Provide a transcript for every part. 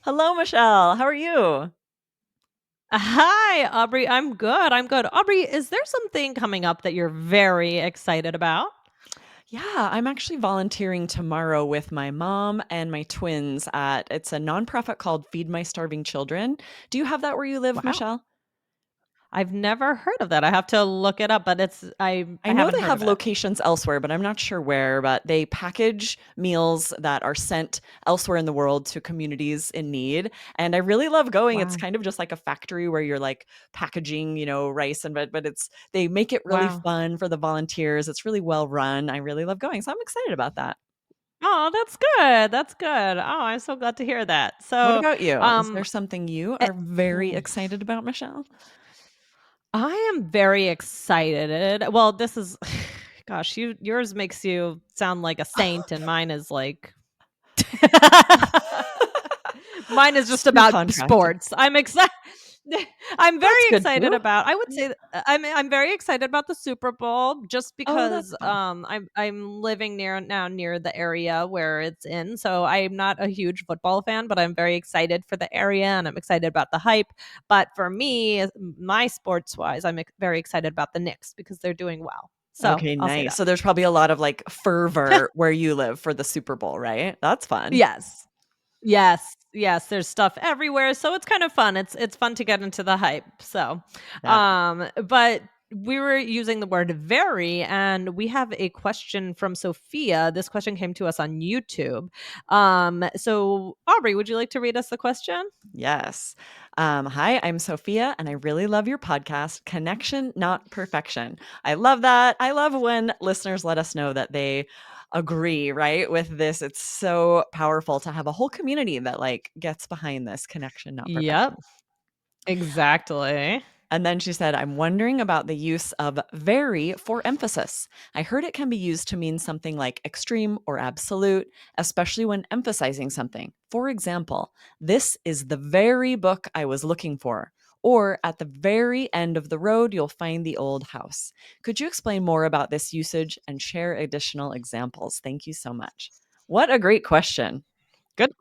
Hello, Michelle. How are you? Hi, Aubrey. I'm good. I'm good. Aubrey, is there something coming up that you're very excited about? Yeah, I'm actually volunteering tomorrow with my mom and my twins at it's a nonprofit called Feed My Starving Children. Do you have that where you live, Wow. Michelle? I've never heard of that. I have to look it up, but I I know haven't they heard have of it. locations elsewhere, but I'm not sure where. But they package meals that are sent elsewhere in the world to communities in need. And I really love going. It's Wow. kind of just like a factory where you're like packaging, rice and but it's they make it really Wow. fun for the volunteers. It's really well run. I really love going. So I'm excited about that. Oh, that's good. That's good. Oh, I'm so glad to hear that. What So, about you? Is um, there something you eh, are very mm, excited about, Michelle? I am very excited. Well, this is, gosh, yours makes you sound like a saint, and mine is like Mine is just So about contrasting. sports. I'm excited. I'm That's very good excited too. about I would Yeah. say I'm very excited about the Super Bowl just Oh, that's because, fun. I'm living near the area where it's in, so I'm not a huge football fan, but I'm very excited for the area, and I'm excited about the hype. But for me, my sports-wise, I'm very excited about the Knicks because they're doing well. So, Okay, I'll say nice. that. So there's probably a lot of, like, fervor where you live for the Super Bowl, right? That's fun. Yes. Yes, yes, there's stuff everywhere, so it's kind of fun. It's fun to get into the hype. So, Yeah. but we were using the word very, and we have a question from Sophia. This question came to us on YouTube. So Aubrey, would you like to read us the question? Yes. Hi, I'm Sophia, and I really love your podcast, Connection, Not Perfection. I love that. I love when listeners let us know that they agree, right, with this. It's so powerful to have a whole community that, like, gets behind this connection, not Yep, perfection. exactly. And then she said, I'm wondering about the use of very for emphasis. I heard it can be used to mean something like extreme or absolute, especially when emphasizing something. For example, this is the very book I was looking for. Or at the very end of the road, you'll find the old house. Could you explain more about this usage and share additional examples? Thank you so much. What a great question. Good.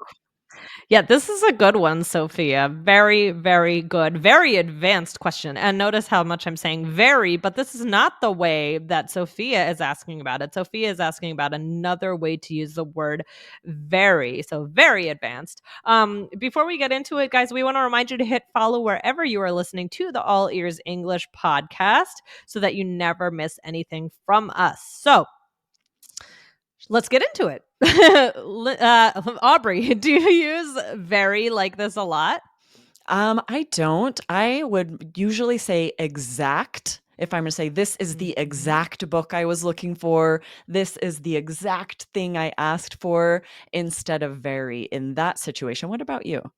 Yeah, this is a good one, Sophia. Very, very good. Very advanced question. And notice how much I'm saying very, but this is not the way that Sophia is asking about it. Sophia is asking about another way to use the word very. So very advanced. Before we get into it, guys, we want to remind you to hit follow wherever you are listening to the All Ears English podcast so that you never miss anything from us. So let's get into it. Aubrey, do you use very like this a lot? I don't. I would usually say exact. If I'm going to say, this is the Mhm. exact book I was looking for, this is the exact thing I asked for, instead of very in that situation. What about you?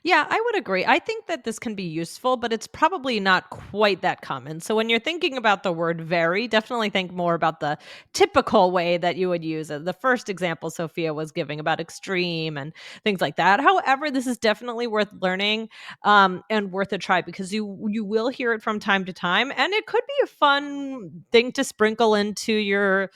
Yeah, I would agree. I think that this can be useful, but it's probably not quite that common. So when you're thinking about the word very, definitely think more about the typical way that you would use it. The first example Sophia was giving about extreme and things like that. However, this is definitely worth learning and worth a try because you will hear it from time to time, and it could be a fun thing to sprinkle into your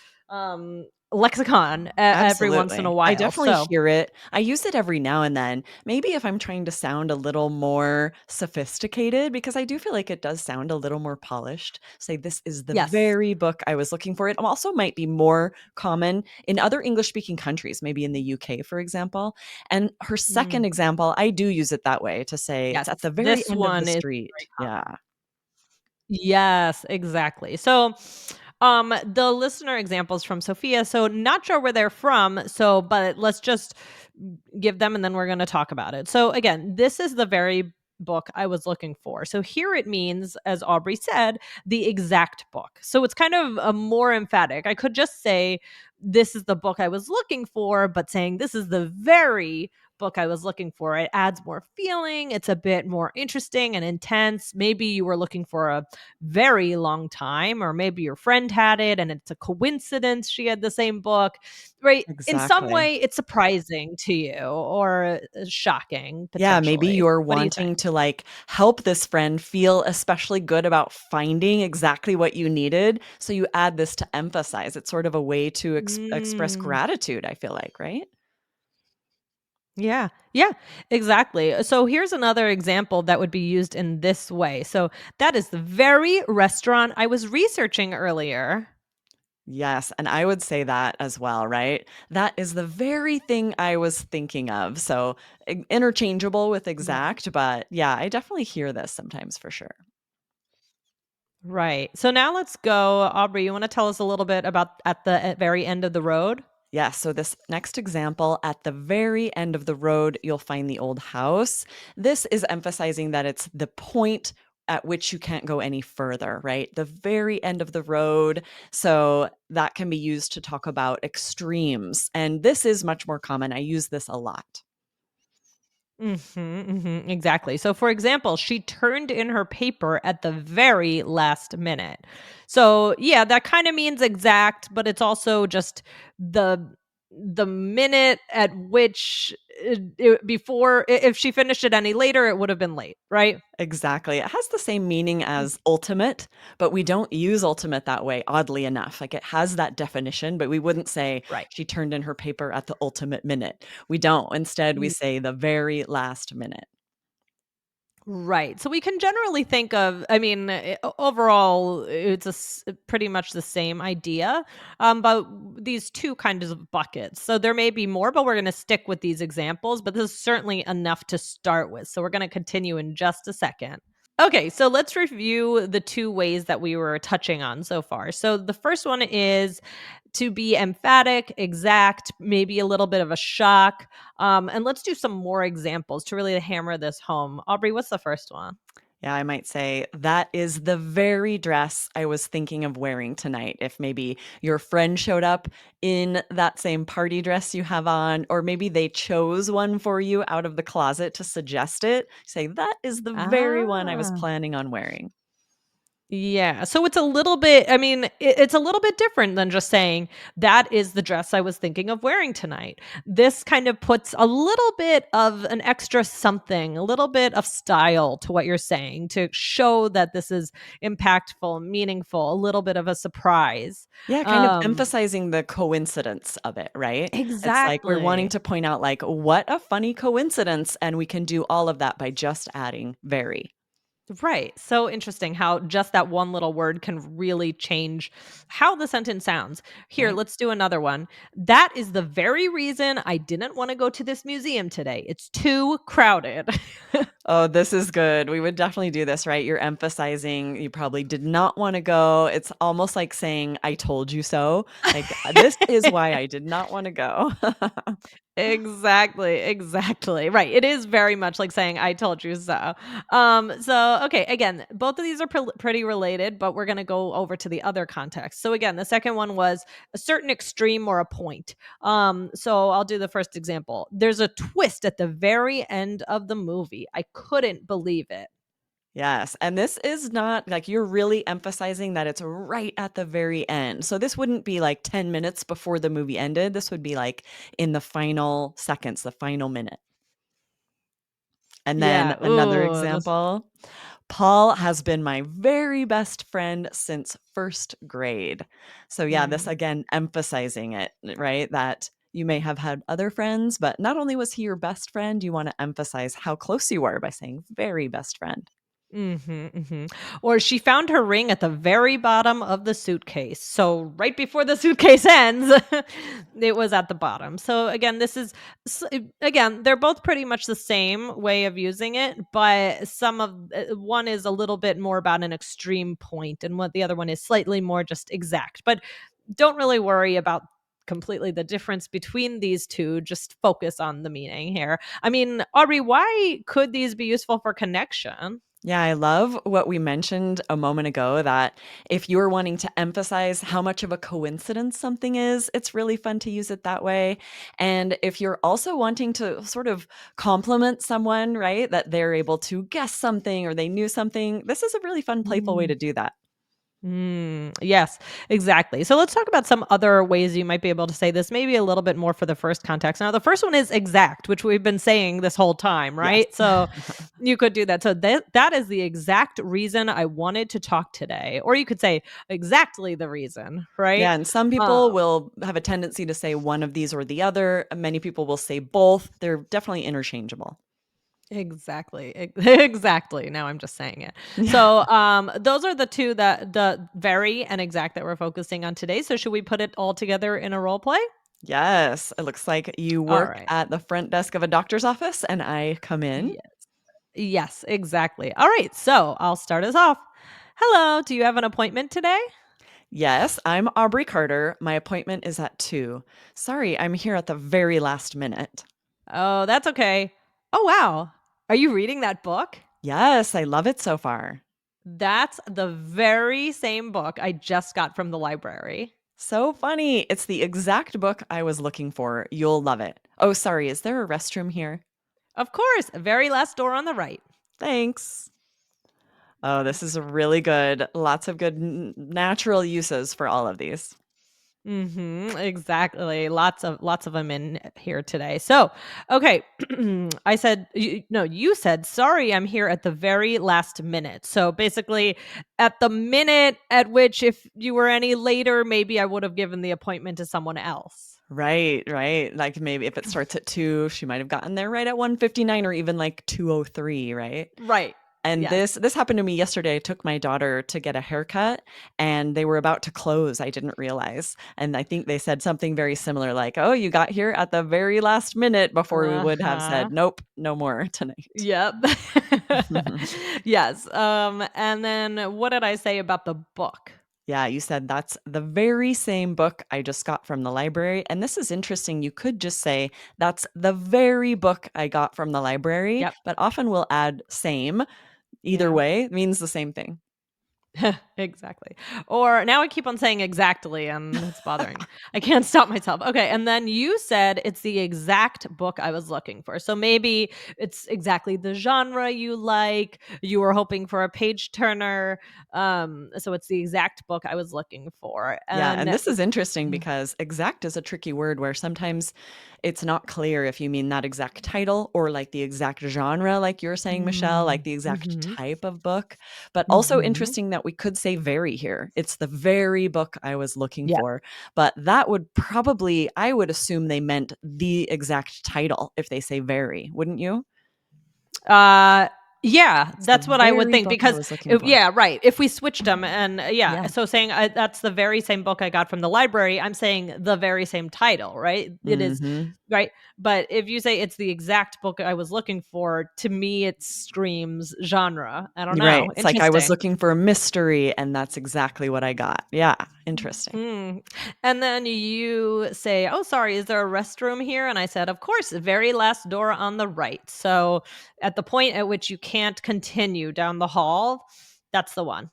lexicon every once in a Absolutely. I while. definitely So hear it. I use it every now and then. Maybe if I'm trying to sound a little more sophisticated, because I do feel like it does sound a little more polished. Say, this is the yes. very book I was looking for. It also might be more common in other English speaking countries, maybe in the UK, for example. And her second Mm. example, I do use it that way to say it's Yes, at the very this end of the one is street. very Yeah. yes, exactly. So, the listener examples from Sophia, so not sure where they're from, so but let's just give them and then we're going to talk about it. So again, this is the very book I was looking for. So here it means, as Aubrey said, the exact book. So it's kind of a more emphatic. I could just say this is the book I was looking for, but saying this is the very book I was looking for. It adds more feeling. It's a bit more interesting and intense. Maybe you were looking for a very long time, or maybe your friend had it and it's a coincidence she had the same book, right? In some Exactly. way, it's surprising to you or shocking Yeah, maybe potentially. you're What do you think? wanting to, like, help this friend feel especially good about finding exactly what you needed, so you add this to emphasize. It's sort of a way to express Mm. gratitude, I feel like, right? Yeah. Yeah, exactly. So here's another example that would be used in this way. So that is the very restaurant I was researching earlier. Yes, and I would say that as well, right? That is the very thing I was thinking of. So interchangeable with Right. exact, but yeah, I definitely hear this sometimes for sure. Right. So now let's go. Aubrey, you want to tell us a little bit about at the very end of the road? Yeah, so this next example, at the very end of the road, you'll find the old house. This is emphasizing that it's the point at which you can't go any further, right? The very end of the road. So that can be used to talk about extremes. And this is much more common. I use this a lot. Exactly. So, for example, she turned in her paper at the very last minute. So, yeah, that kind of means exact, but it's also just the the minute at which before if she finished it any later, it would have been late, right? Exactly. It has the same meaning as ultimate, but we don't use ultimate that way, oddly enough. Like it has that definition, but we wouldn't say Right. she turned in her paper at the ultimate minute. We don't. Instead, we say the very last minute. Right. So we can generally think of, I mean, overall, it's pretty much the same idea, but these two kinds of buckets. So there may be more, but we're going to stick with these examples. But this is certainly enough to start with. So we're going to continue in just a second. Okay, so let's review the two ways that we were touching on so far. So the first one is to be emphatic, exact, maybe a little bit of a shock. And let's do some more examples to really hammer this home. Aubrey, what's the first one? Yeah, I might say that is the very dress I was thinking of wearing tonight. If maybe your friend showed up in that same party dress you have on, or maybe they chose one for you out of the closet to suggest it, say that is the very one I was Ah. planning on wearing. Yeah, so it's a little bit I mean, it's a little bit different than just saying, "That is the dress I was thinking of wearing tonight." This kind of puts a little bit of an extra something, a little bit of style to what you're saying to show that this is impactful, meaningful, a little bit of a surprise. Yeah, kind of Um emphasizing the coincidence of it, right? It's like we're wanting Exactly. to point out, like, what a funny coincidence. And we can do all of that by just adding very. Right. So interesting how just that one little word can really change how the sentence sounds. Here, Right? let's do another one. That is the very reason I didn't want to go to this museum today. It's too crowded. Oh, this is good. We would definitely do this, right? You're emphasizing you probably did not want to go. It's almost like saying, I told you so. Like, this is why I did not want to go. Exactly, exactly. Right. It is very much like saying I told you so. So okay, again, both of these are pretty related, but we're going to go over to the other context. So again, the second one was a certain extreme or a point. So I'll do the first example. There's a twist at the very end of the movie. I couldn't believe it. Yes, and this is not like you're really emphasizing that it's right at the very end. So this wouldn't be like 10 minutes before the movie ended. This would be like in the final seconds, the final minute. And then Yeah. another Ooh, this example, Paul has been my very best friend since first grade. So yeah, this mm. again emphasizing it, right? That you may have had other friends, but not only was he your best friend, you want to emphasize how close you were by saying very best friend. Or she found her ring at the very bottom of the suitcase. So right before the suitcase ends, it was at the bottom. So again, again, they're both pretty much the same way of using it, but some of one is a little bit more about an extreme point and what the other one is slightly more just exact. But don't really worry about completely the difference between these two, just focus on the meaning here. I mean, Aubrey, why could these be useful for connection? Yeah, I love what we mentioned a moment ago that if you're wanting to emphasize how much of a coincidence something is, it's really fun to use it that way. And if you're also wanting to sort of compliment someone, right, that they're able to guess something or they knew something, this is a really fun, playful way to do that. Yes, exactly. So let's talk about some other ways you might be able to say this, maybe a little bit more for the first context. Now, the first one is exact, which we've been saying this whole time, Yes. right? So you could do that. So that is the exact reason I wanted to talk today. Or you could say exactly the reason, right? Yeah, and some people Um, will have a tendency to say one of these or the other. Many people will say both. They're definitely interchangeable. exactly. Exactly. Now I'm just saying it. Yeah. So those are the two that the very and exact that we're focusing on today. So should we put it all together in a role play? Yes. It looks like you All work right. at the front desk of a doctor's office and I come in. Yes. Yes, exactly. All right, so I'll start us off. Hello, do you have an appointment today? Yes, I'm Aubrey Carter. My appointment is at 2. Sorry, I'm here at the very last minute. Oh, that's okay. Oh, wow. Are you reading that book? Yes, I love it so far. That's the very same book I just got from the library. So funny. It's the exact book I was looking for. You'll love it. Oh, sorry. Is there a restroom here? Of course, very last door on the right. Thanks. Oh, this is really good. Lots of good natural uses for all of these. Exactly. Lots of them in here today. So, okay, I said no, you said sorry, I'm here at the very last minute. So basically at the minute at which if you were any later, maybe I would have given the appointment to someone else. Right, right. Like maybe if it starts at 2, she might have gotten there right at 1:59 or even like 2:03, right? Right. And Yes. this happened to me yesterday. I took my daughter to get a haircut and they were about to close. I didn't realize. And I think they said something very similar like, "Oh, you got here at the very last minute," before we would have Uh-huh. said, "Nope, no more tonight." Yep. Yes. And then what did I say about the book? Yeah, you said that's the very same book I just got from the library. And this is interesting. You could just say that's the very book I got from the library, Yep. but often we'll add same. Either Yeah. way, it means the same thing. Exactly. Or now I keep on saying exactly and it's bothering me. I can't stop myself. Okay, and then you said it's the exact book I was looking for. So maybe it's exactly the genre you like. You were hoping for a page turner. So it's the exact book I was looking for. Yeah, and And this is interesting because exact is a tricky word where sometimes it's not clear if you mean that exact title or like the exact genre, like you're saying, Michelle, like mm, the exact mhm, type of book. But also mhm. interesting that we could say very here. It's the very book I was looking Yeah. for. But that would probably, I would assume they meant the exact title if they say very, wouldn't you? Uh, yeah, It's the that's what I would very think book I because was looking for. yeah, right. If we switched them and yeah, Yeah. so saying that's the very same book I got from the library, I'm saying the very same title, right? It is Hmm. right. But if you say it's the exact book I was looking for, to me it screams genre. I don't Right. know. It's like I was Interesting. looking for a mystery and that's exactly what I got. Yeah. Interesting. Mm. And then you say, "Oh, sorry, is there a restroom here?" And I said, "Of course, very last door on the right." So at the point at which you can't continue down the hall, that's the one.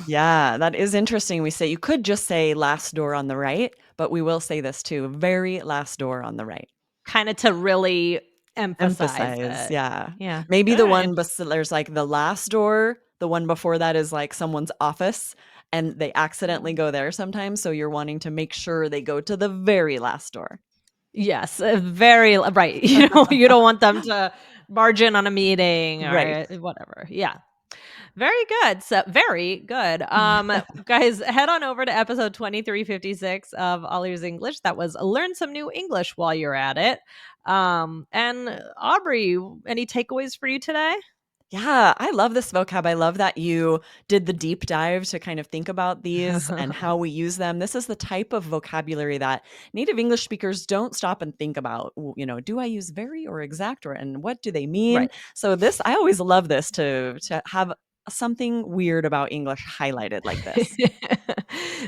Yeah, that is interesting. We say you could just say last door on the right, but we will say this too, very last door on the right. Kind of to really emphasize Emphasize, it. yeah. Yeah. Maybe All the right. one there's like the last door, the one before that is like someone's office and they accidentally go there sometimes, so you're wanting to make sure they go to the very last door. Yes, very right. You don't want them to barge in on a meeting Right. or whatever. Yeah. Very good. So very good. Guys, head on over to episode 2356 of All Ears English. That was learn some new English while you're at it. And Aubrey, any takeaways for you today? Yeah, I love this vocab. I love that you did the deep dive to kind of think about these and how we use them. This is the type of vocabulary that native English speakers don't stop and think about. Do I use very or exact or and what do they mean? Right. So this I always love this to have something weird about English highlighted like this.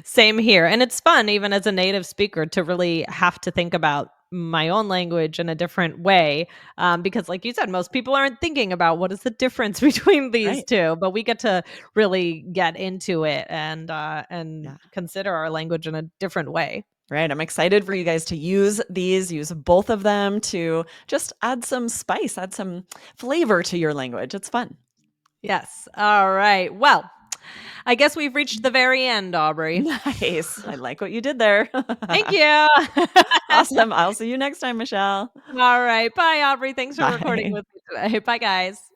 Same here. And it's fun, even as a native speaker, to really have to think about my own language in a different way. Because, like you said, most people aren't thinking about what is the difference between these Right. two, but we get to really get into it and Yeah. consider our language in a different way. Right. I'm excited for you guys to use these, use both of them to just add some spice, add some flavor to your language. It's fun. Yes. All right. Well, I guess we've reached the very end, Aubrey. Nice. I like what you did there. Thank you. Awesome. I'll see you next time, Michelle. All right. Bye, Aubrey. Thanks for recording Bye. with me today. Bye, guys.